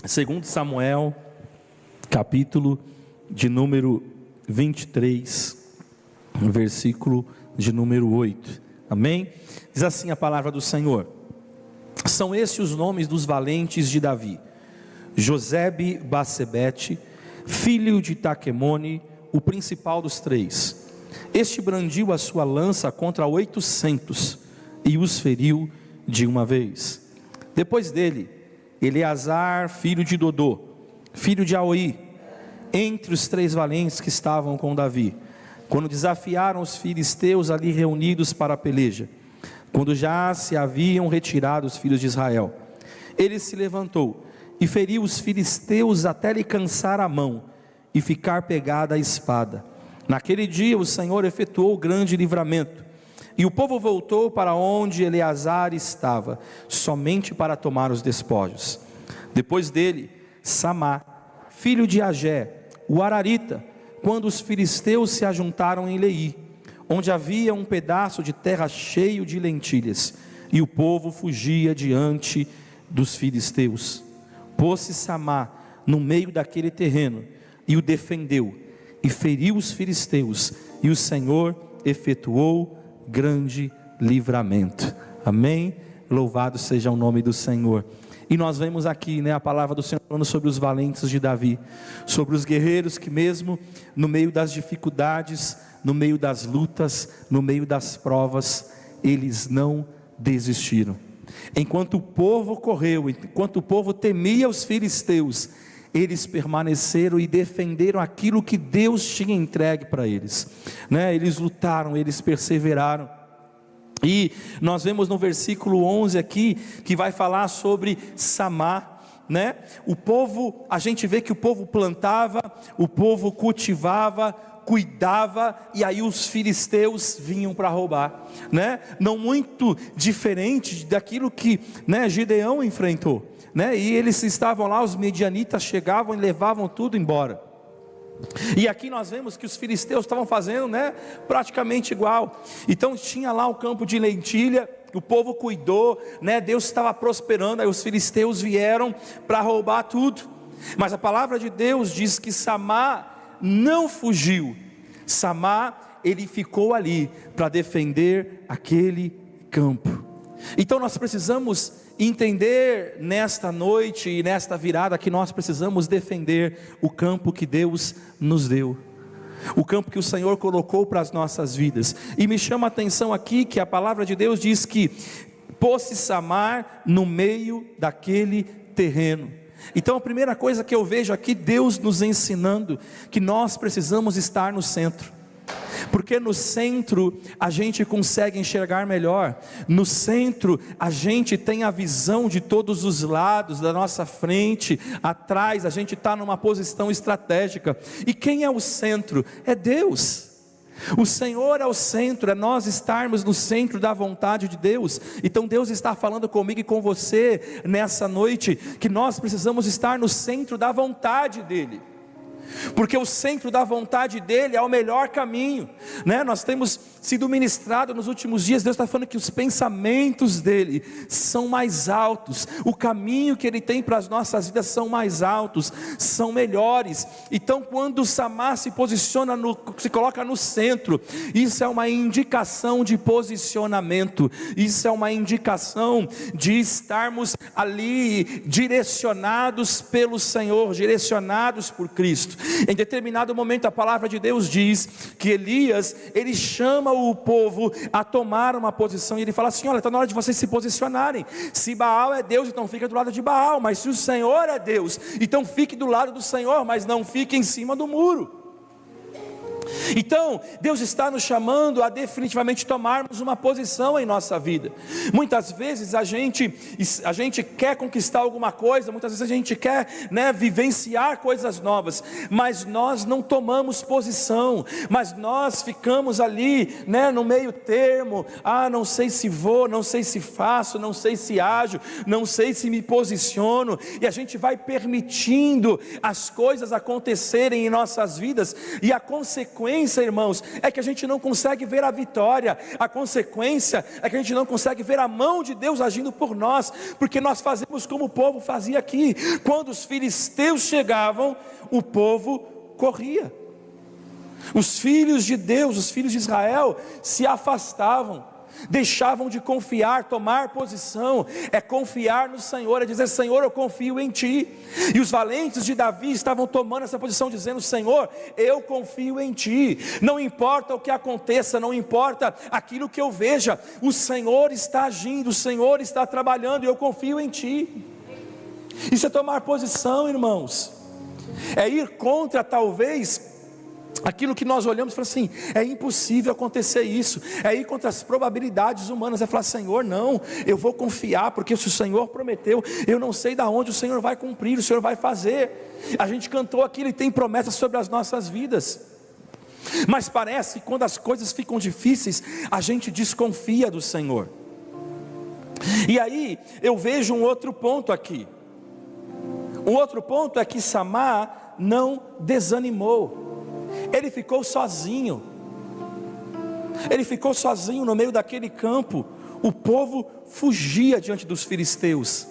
Segundo Samuel, capítulo de número 23, versículo de número 8, amém? Diz assim a palavra do Senhor: são esses os nomes dos valentes de Davi: Josebe-Basebete, filho de Taquemone, o principal dos três. Este brandiu a sua lança contra 800 e os feriu de uma vez. Depois dele, Eleazar, filho de Dodô, filho de Aoi, entre os três valentes que estavam com Davi, quando desafiaram os filisteus ali reunidos para a peleja, quando já se haviam retirado os filhos de Israel, ele se levantou e feriu os filisteus até lhe cansar a mão e ficar pegada a espada. Naquele dia o Senhor efetuou grande livramento, e o povo voltou para onde Eleazar estava, somente para tomar os despojos. Depois dele, Samá, filho de Agé, o Ararita, quando os filisteus se ajuntaram em Leí, onde havia um pedaço de terra cheio de lentilhas, e o povo fugia diante dos filisteus. Pôs-se Samá no meio daquele terreno, e o defendeu, e feriu os filisteus, e o Senhor efetuou grande livramento. Amém? Louvado seja o nome do Senhor. E nós vemos aqui, a palavra do Senhor falando sobre os valentes de Davi, sobre os guerreiros que mesmo no meio das dificuldades, no meio das lutas, no meio das provas, eles não desistiram. Enquanto o povo correu, enquanto o povo temia os filisteus, eles permaneceram e defenderam aquilo que Deus tinha entregue para eles, eles lutaram, eles perseveraram. E nós vemos no versículo 11 aqui, que vai falar sobre Samá, o povo, a gente vê que o povo plantava, o povo cultivava, cuidava, e aí os filisteus vinham para roubar, não muito diferente daquilo que Gideão enfrentou, e eles estavam lá, os medianitas chegavam e levavam tudo embora. E aqui nós vemos que os filisteus estavam fazendo praticamente igual. Então tinha lá o campo de lentilha, o povo cuidou, Deus estava prosperando, aí os filisteus vieram para roubar tudo. Mas a palavra de Deus diz que Samá não fugiu. Samá, ele ficou ali para defender aquele campo. Então nós precisamos entender nesta noite e nesta virada que nós precisamos defender o campo que Deus nos deu, o campo que o Senhor colocou para as nossas vidas. E me chama a atenção aqui que a palavra de Deus diz que pôs-se Samá no meio daquele terreno. Então a primeira coisa que eu vejo aqui, Deus nos ensinando que nós precisamos estar no centro, porque no centro a gente consegue enxergar melhor, no centro a gente tem a visão de todos os lados, da nossa frente, atrás, a gente está numa posição estratégica. E quem é o centro? É Deus. O Senhor é o centro, é nós estarmos no centro da vontade de Deus. Então Deus está falando comigo e com você nessa noite, que nós precisamos estar no centro da vontade dEle, porque o centro da vontade dEle é o melhor caminho, nós temos sido ministrados nos últimos dias. Deus está falando que os pensamentos dEle são mais altos, o caminho que Ele tem para as nossas vidas são mais altos, são melhores. Então quando Samá se posiciona, se coloca no centro, isso é uma indicação de posicionamento, isso é uma indicação de estarmos ali direcionados pelo Senhor, direcionados por Cristo. Em determinado momento a palavra de Deus diz que Elias, ele chama o povo a tomar uma posição, e ele fala assim: olha, está na hora de vocês se posicionarem. Se Baal é Deus, então fica do lado de Baal, mas se o Senhor é Deus, então fique do lado do Senhor, mas não fique em cima do muro. Então Deus está nos chamando a definitivamente tomarmos uma posição em nossa vida. Muitas vezes a gente quer conquistar alguma coisa, muitas vezes a gente quer vivenciar coisas novas, mas nós não tomamos posição, mas nós ficamos ali no meio termo. Não sei se vou, não sei se faço, não sei se ajo, não sei se me posiciono, e a gente vai permitindo as coisas acontecerem em nossas vidas, e a consequência consequência, irmãos, é que a gente não consegue ver a vitória. A consequência é que a gente não consegue ver a mão de Deus agindo por nós, porque nós fazemos como o povo fazia aqui. Quando os filisteus chegavam, o povo corria. Os filhos de Deus, os filhos de Israel, se afastavam, deixavam de confiar, tomar posição. É confiar no Senhor, é dizer: Senhor, eu confio em Ti. E os valentes de Davi estavam tomando essa posição, dizendo: Senhor, eu confio em Ti. Não importa o que aconteça, não importa aquilo que eu veja, o Senhor está agindo, o Senhor está trabalhando, e eu confio em Ti. Isso é tomar posição, irmãos. É ir contra, talvez, aquilo que nós olhamos e falamos assim: é impossível acontecer isso. É ir contra as probabilidades humanas. É falar: Senhor, não, eu vou confiar, porque se o Senhor prometeu, eu não sei de onde o Senhor vai cumprir, o Senhor vai fazer. A gente cantou aqui, Ele tem promessas sobre as nossas vidas. Mas parece que quando as coisas ficam difíceis, a gente desconfia do Senhor. E aí eu vejo um outro ponto aqui. Um outro ponto é que Samá não desanimou. Ele ficou sozinho. Ele ficou sozinho no meio daquele campo. O povo fugia diante dos filisteus,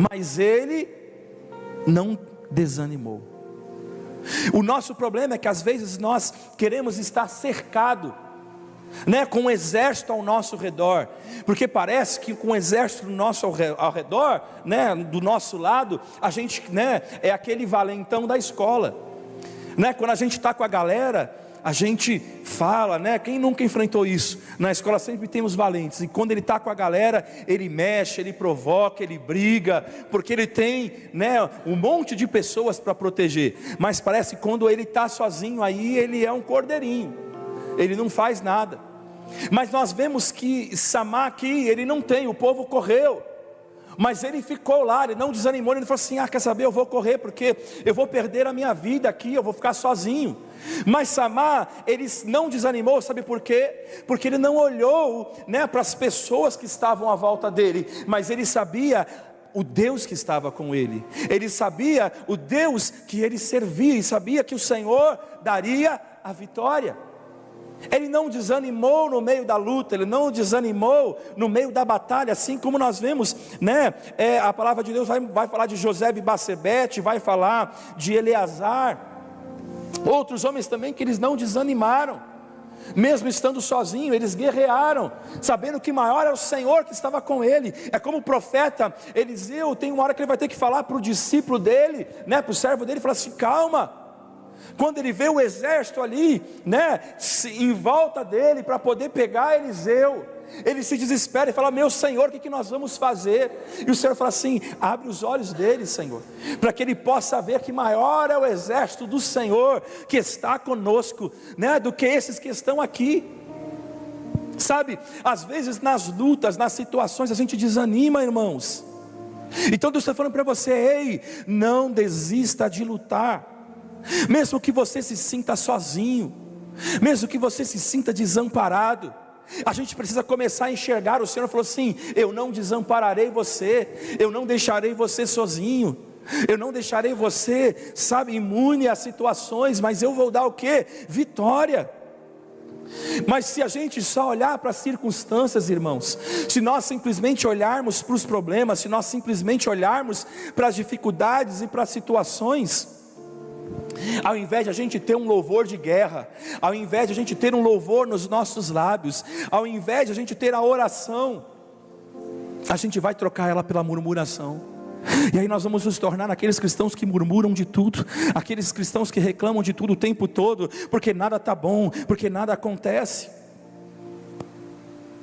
mas ele não desanimou. O nosso problema é que às vezes nós queremos estar cercado, com um exército ao nosso redor, porque parece que com o exército ao redor, do nosso lado, a gente, é aquele valentão da escola. Quando a gente está com a galera, a gente fala, quem nunca enfrentou isso? Na escola sempre tem os valentes, e quando ele está com a galera, ele mexe, ele provoca, ele briga, porque ele tem, um monte de pessoas para proteger. Mas parece que quando ele está sozinho, aí ele é um cordeirinho, ele não faz nada. Mas nós vemos que Samá aqui, ele não tem, o povo correu, mas ele ficou lá, ele não desanimou. Ele falou assim: quer saber, eu vou correr, porque eu vou perder a minha vida aqui, eu vou ficar sozinho. Mas Samá, ele não desanimou, sabe por quê? Porque ele não olhou, para as pessoas que estavam à volta dele, mas ele sabia o Deus que estava com ele. Ele sabia o Deus que ele servia, e sabia que o Senhor daria a vitória. Ele não desanimou no meio da luta, ele não desanimou no meio da batalha, assim como nós vemos, a palavra de Deus vai falar de Josebe e Batsebete, vai falar de Eleazar, outros homens também que eles não desanimaram, mesmo estando sozinhos, eles guerrearam, sabendo que maior é o Senhor que estava com ele. É como o profeta Eliseu, tem uma hora que ele vai ter que falar para o discípulo dele, para o servo dele, falar assim: calma. Quando ele vê o exército ali, em volta dele, para poder pegar Eliseu, ele se desespera e fala: meu Senhor, o que nós vamos fazer? E o Senhor fala assim: abre os olhos dele, Senhor, para que ele possa ver que maior é o exército do Senhor que está conosco, do que esses que estão aqui. Sabe, às vezes nas lutas, nas situações, a gente desanima, irmãos. Então Deus está falando para você: ei, não desista de lutar. Mesmo que você se sinta sozinho, mesmo que você se sinta desamparado, a gente precisa começar a enxergar. O Senhor falou assim: eu não desampararei você, eu não deixarei você sozinho, eu não deixarei você, imune a situações, mas eu vou dar o quê? Vitória. Mas se a gente só olhar para as circunstâncias, irmãos, se nós simplesmente olharmos para os problemas, se nós simplesmente olharmos para as dificuldades e para as situações, ao invés de a gente ter um louvor de guerra, ao invés de a gente ter um louvor nos nossos lábios, ao invés de a gente ter a oração, a gente vai trocar ela pela murmuração. E aí nós vamos nos tornar aqueles cristãos que murmuram de tudo, aqueles cristãos que reclamam de tudo o tempo todo, porque nada está bom, porque nada acontece.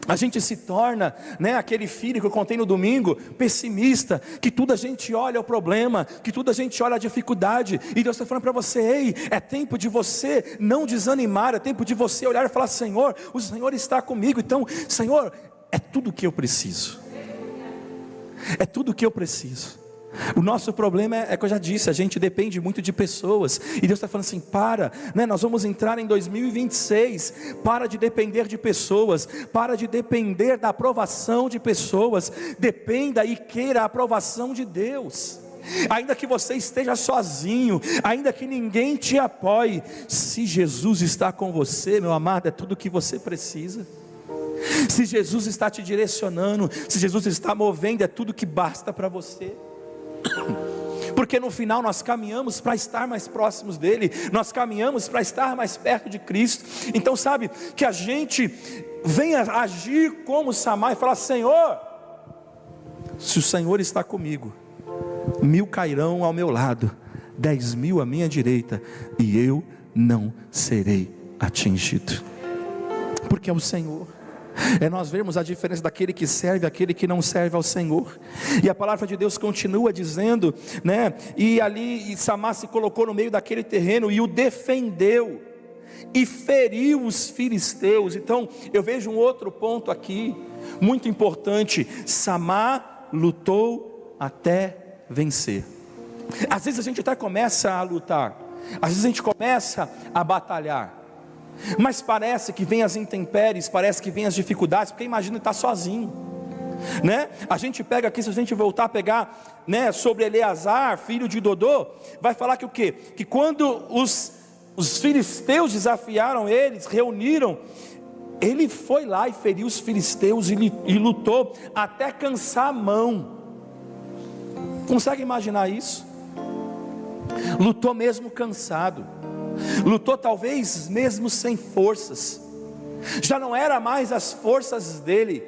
A gente se torna, aquele filho que eu contei no domingo, pessimista, que tudo a gente olha o problema, que tudo a gente olha a dificuldade, e Deus está falando para você: ei, é tempo de você não desanimar, é tempo de você olhar e falar: Senhor, o Senhor está comigo. Então, Senhor, é tudo o que eu preciso, é tudo o que eu preciso. O nosso problema é que eu já disse, a gente depende muito de pessoas, e Deus está falando assim: nós vamos entrar em 2026, para de depender de pessoas, para de depender da aprovação de pessoas, dependa e queira a aprovação de Deus. ainda que você esteja sozinho, ainda que ninguém te apoie, se Jesus está com você, meu amado, é tudo o que você precisa. Se Jesus está te direcionando, se Jesus está movendo, é tudo que basta para você. Porque no final nós caminhamos para estar mais próximos dele, nós caminhamos para estar mais perto de Cristo. Então sabe, que a gente venha agir como Samar e falar: Senhor, se o Senhor está comigo, 1000 cairão ao meu lado, 10.000 à minha direita, e eu não serei atingido. Porque é o Senhor. É nós vermos a diferença daquele que serve e aquele que não serve ao Senhor. E a palavra de Deus continua dizendo, né? E ali Samar se colocou no meio daquele terreno e o defendeu, e feriu os filisteus. Então eu vejo um outro ponto aqui, muito importante: Samar lutou até vencer. Às vezes a gente até começa a lutar, às vezes a gente começa a batalhar, mas parece que vem as intempéries, parece que vem as dificuldades, porque imagina estar sozinho, né? A gente pega aqui, se a gente voltar a pegar, né, sobre Eleazar, filho de Dodô, vai falar que o quê? Que quando os filisteus desafiaram eles, reuniram, ele foi lá e feriu os filisteus e lutou até cansar a mão. Consegue imaginar isso? Lutou mesmo cansado, lutou talvez mesmo sem forças. Já não era mais as forças dele,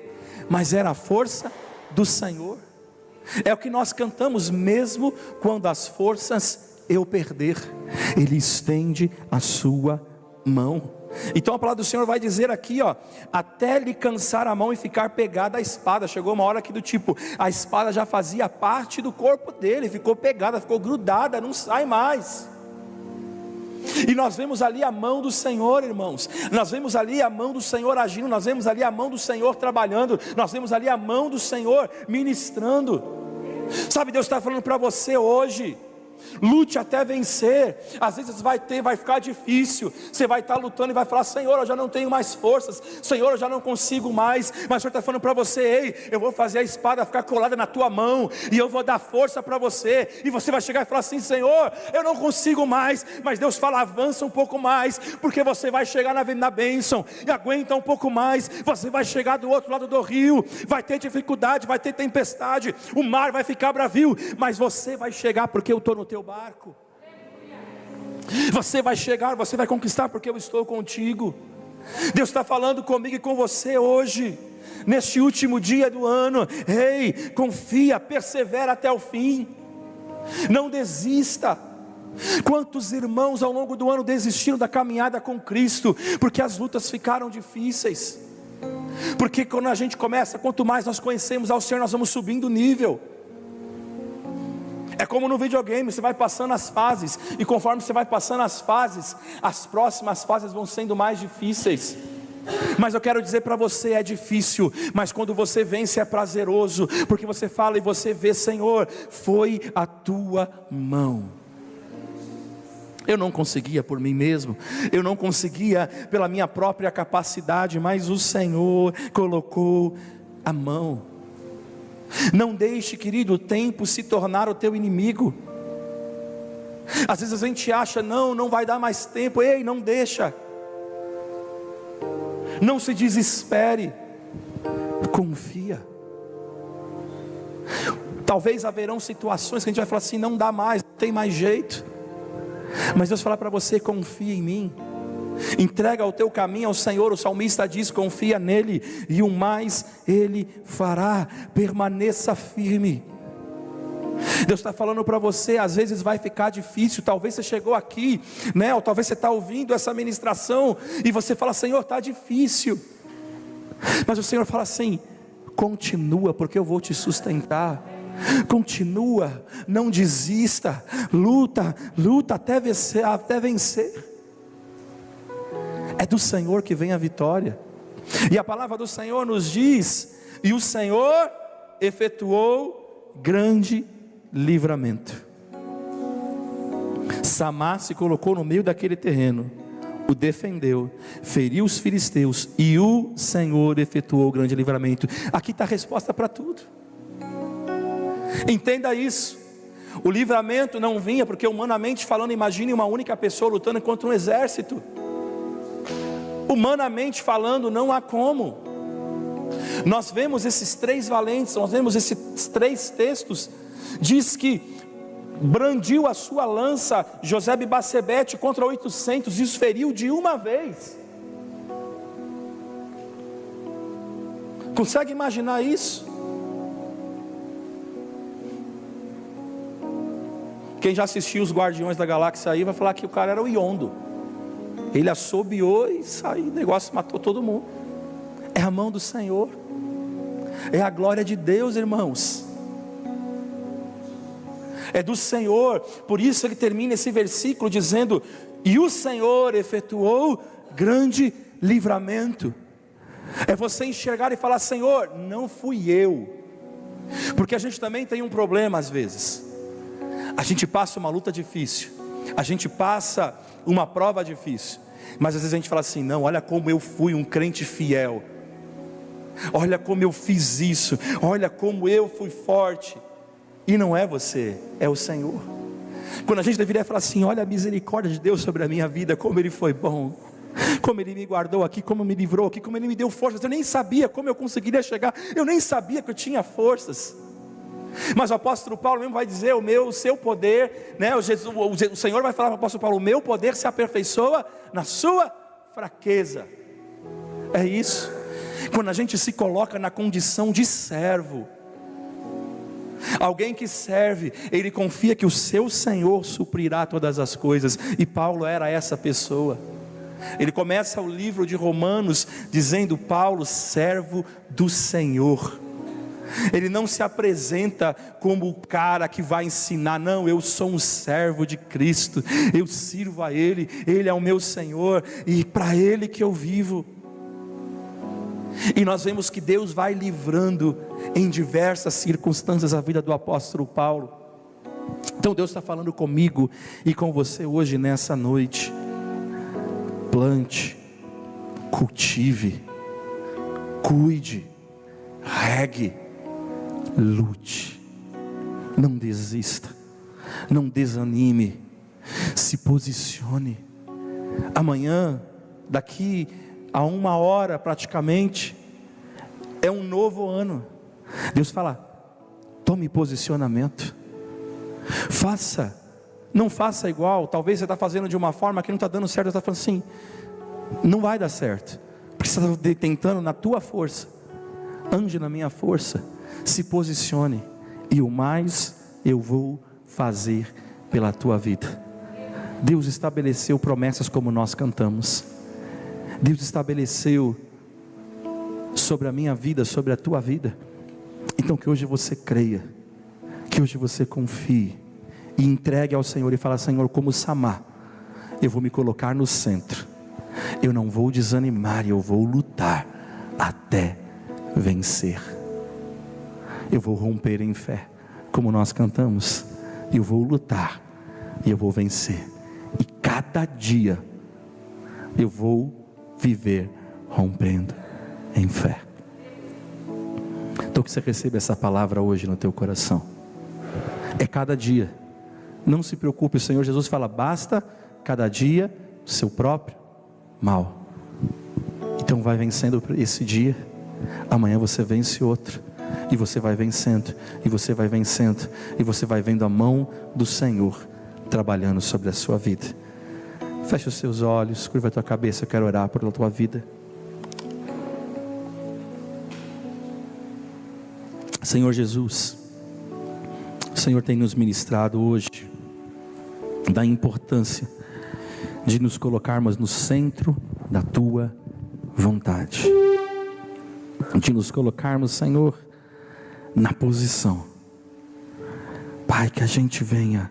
mas era a força do Senhor. É o que nós cantamos: mesmo quando as forças eu perder, Ele estende a sua mão. Então a palavra do Senhor vai dizer aqui, ó, até lhe cansar a mão e ficar pegada à espada. Chegou uma hora aqui do tipo, a espada já fazia parte do corpo dele, ficou pegada, ficou grudada, não sai mais. E nós vemos ali a mão do Senhor, irmãos. Nós vemos ali a mão do Senhor agindo, nós vemos ali a mão do Senhor trabalhando, nós vemos ali a mão do Senhor ministrando. Sabe, Deus está falando para você hoje: lute até vencer. Às vezes vai ficar difícil, você vai estar lutando e vai falar: Senhor, eu já não tenho mais forças, Senhor, eu já não consigo mais. Mas o Senhor está falando para você: ei, eu vou fazer a espada ficar colada na tua mão, e eu vou dar força para você, e você vai chegar e falar assim: Senhor, eu não consigo mais. Mas Deus fala: avança um pouco mais, porque você vai chegar na bênção, e aguenta um pouco mais, você vai chegar do outro lado do rio. Vai ter dificuldade, vai ter tempestade, o mar vai ficar bravio, mas você vai chegar, porque eu estou no teu barco. Você vai chegar, você vai conquistar, porque eu estou contigo. Deus está falando comigo e com você hoje, neste último dia do ano. Ei, confia, persevera até o fim, não desista. Quantos irmãos ao longo do ano desistiram da caminhada com Cristo, porque as lutas ficaram difíceis? Porque quando a gente começa, quanto mais nós conhecemos ao Senhor, nós vamos subindo o nível. É como no videogame, você vai passando as fases, e conforme você vai passando as fases, as próximas fases vão sendo mais difíceis. Mas eu quero dizer para você: é difícil, mas quando você vence é prazeroso, porque você fala e você vê: Senhor, foi a tua mão. Eu não conseguia por mim mesmo, eu não conseguia pela minha própria capacidade, mas o Senhor colocou a mão. Não deixe, querido, o tempo se tornar o teu inimigo. Às vezes a gente acha: não vai dar mais tempo. Ei, não deixa. Não se desespere. Confia. Talvez haverão situações que a gente vai falar assim: não dá mais, não tem mais jeito. Mas Deus fala para você: confia em mim. Entrega o teu caminho ao Senhor. O salmista diz: confia nele, e o mais Ele fará. Permaneça firme. Deus está falando para você: às vezes vai ficar difícil. Talvez você chegou aqui, né? Ou talvez você está ouvindo essa ministração e você fala: Senhor, está difícil. Mas o Senhor fala assim: continua, porque eu vou te sustentar. Continua, não desista, luta até vencer. É do Senhor que vem a vitória. E a palavra do Senhor nos diz: e o Senhor efetuou grande livramento. Samar se colocou no meio daquele terreno, o defendeu, feriu os filisteus, e o Senhor efetuou grande livramento. Aqui está a resposta para tudo. Entenda isso. O livramento não vinha porque, humanamente falando, imagine uma única pessoa lutando contra um exército. Humanamente falando, não há como. Nós vemos esses 3 valentes, nós vemos esses 3 textos. Diz que brandiu a sua lança Josebe-Basebete contra 800 e os feriu de uma vez. Consegue imaginar isso? Quem já assistiu os Guardiões da Galáxia aí vai falar que o cara era o Yondo. Ele assobiou e saiu, o negócio matou todo mundo. É a mão do Senhor, é a glória de Deus, irmãos. É do Senhor. Por isso ele termina esse versículo dizendo: e o Senhor efetuou grande livramento. É você enxergar e falar: Senhor, não fui eu. Porque a gente também tem um problema às vezes. A gente passa uma luta difícil, a gente passa uma prova difícil, mas às vezes a gente fala assim: não, olha como eu fui um crente fiel, olha como eu fiz isso, olha como eu fui forte. E não é você, é o Senhor. Quando a gente deveria falar assim: olha a misericórdia de Deus sobre a minha vida, como Ele foi bom, como Ele me guardou aqui, como me livrou aqui, como Ele me deu forças. Eu nem sabia como eu conseguiria chegar, eu nem sabia que eu tinha forças. Mas o apóstolo Paulo mesmo vai dizer: o seu poder, né? O Senhor vai falar para o apóstolo Paulo: o meu poder se aperfeiçoa na sua fraqueza. É isso. Quando a gente se coloca na condição de servo, alguém que serve, ele confia que o seu Senhor suprirá todas as coisas. E Paulo era essa pessoa. Ele começa o livro de Romanos dizendo: Paulo, servo do Senhor. Ele não se apresenta como o cara que vai ensinar. Não, eu sou um servo de Cristo, eu sirvo a Ele, Ele é o meu Senhor, e para Ele que eu vivo. E nós vemos que Deus vai livrando em diversas circunstâncias a vida do apóstolo Paulo. Então Deus está falando comigo e com você hoje nessa noite: plante, cultive, cuide, regue, lute, não desista, não desanime, se posicione. Amanhã, daqui a 1 hora praticamente, é um novo ano. Deus fala: tome posicionamento, faça, não faça igual. Talvez você está fazendo de uma forma que não está dando certo. Você está falando assim: não vai dar certo, porque você está tentando na tua força. Ande na minha força, se posicione, e o mais eu vou fazer pela tua vida. Deus estabeleceu promessas como nós cantamos. Deus estabeleceu sobre a minha vida, sobre a tua vida. Então que hoje você creia, que hoje você confie e entregue ao Senhor e fala: Senhor, como Samar, eu vou me colocar no centro, eu não vou desanimar, eu vou lutar até vencer. Eu vou romper em fé, como nós cantamos. Eu vou lutar e eu vou vencer, e cada dia eu vou viver rompendo em fé. Então que você receba essa palavra hoje no teu coração. É cada dia. Não se preocupe, o Senhor Jesus fala: basta cada dia o seu próprio mal. Então vai vencendo esse dia, amanhã você vence outro, e você vai vencendo, e você vai vencendo, e você vai vendo a mão do Senhor trabalhando sobre a sua vida. Feche os seus olhos, curva a tua cabeça, eu quero orar pela tua vida. Senhor Jesus, o Senhor tem nos ministrado hoje da importância de nos colocarmos no centro da tua vontade, de nos colocarmos, Senhor, na posição. Pai, que a gente venha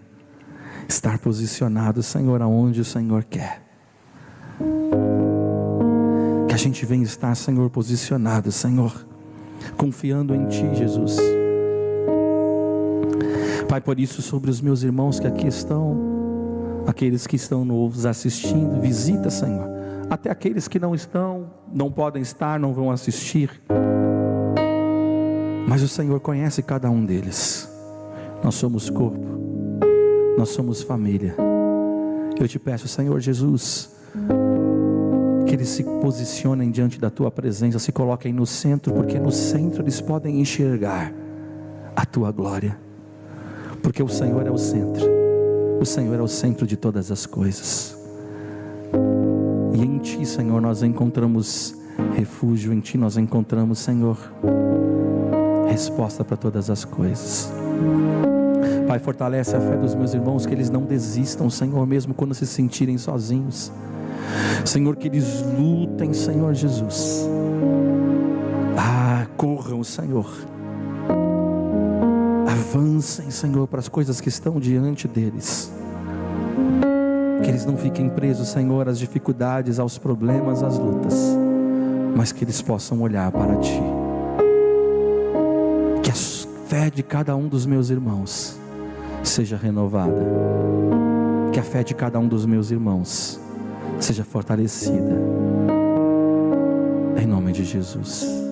estar posicionado, Senhor, aonde o Senhor quer. Que a gente venha estar, Senhor, posicionado, Senhor, confiando em Ti, Jesus. Pai, por isso, sobre os meus irmãos que aqui estão, aqueles que estão nos assistindo, visita, Senhor, até aqueles que não estão, não podem estar, não vão assistir, mas o Senhor conhece cada um deles. Nós somos corpo, nós somos família. Eu te peço, Senhor Jesus, que eles se posicionem diante da tua presença, se coloquem no centro, porque no centro eles podem enxergar a tua glória, porque o Senhor é o centro, o Senhor é o centro de todas as coisas, e em ti, Senhor, nós encontramos refúgio, em ti nós encontramos, Senhor, resposta para todas as coisas. Pai, fortalece a fé dos meus irmãos, que eles não desistam, Senhor, mesmo quando se sentirem sozinhos. Senhor, que eles lutem, Senhor Jesus. Corram, Senhor. Avancem, Senhor, para as coisas que estão diante deles. Que eles não fiquem presos, Senhor, às dificuldades, aos problemas, às lutas, mas que eles possam olhar para ti. Que a fé de cada um dos meus irmãos seja renovada. Que a fé de cada um dos meus irmãos seja fortalecida, em nome de Jesus.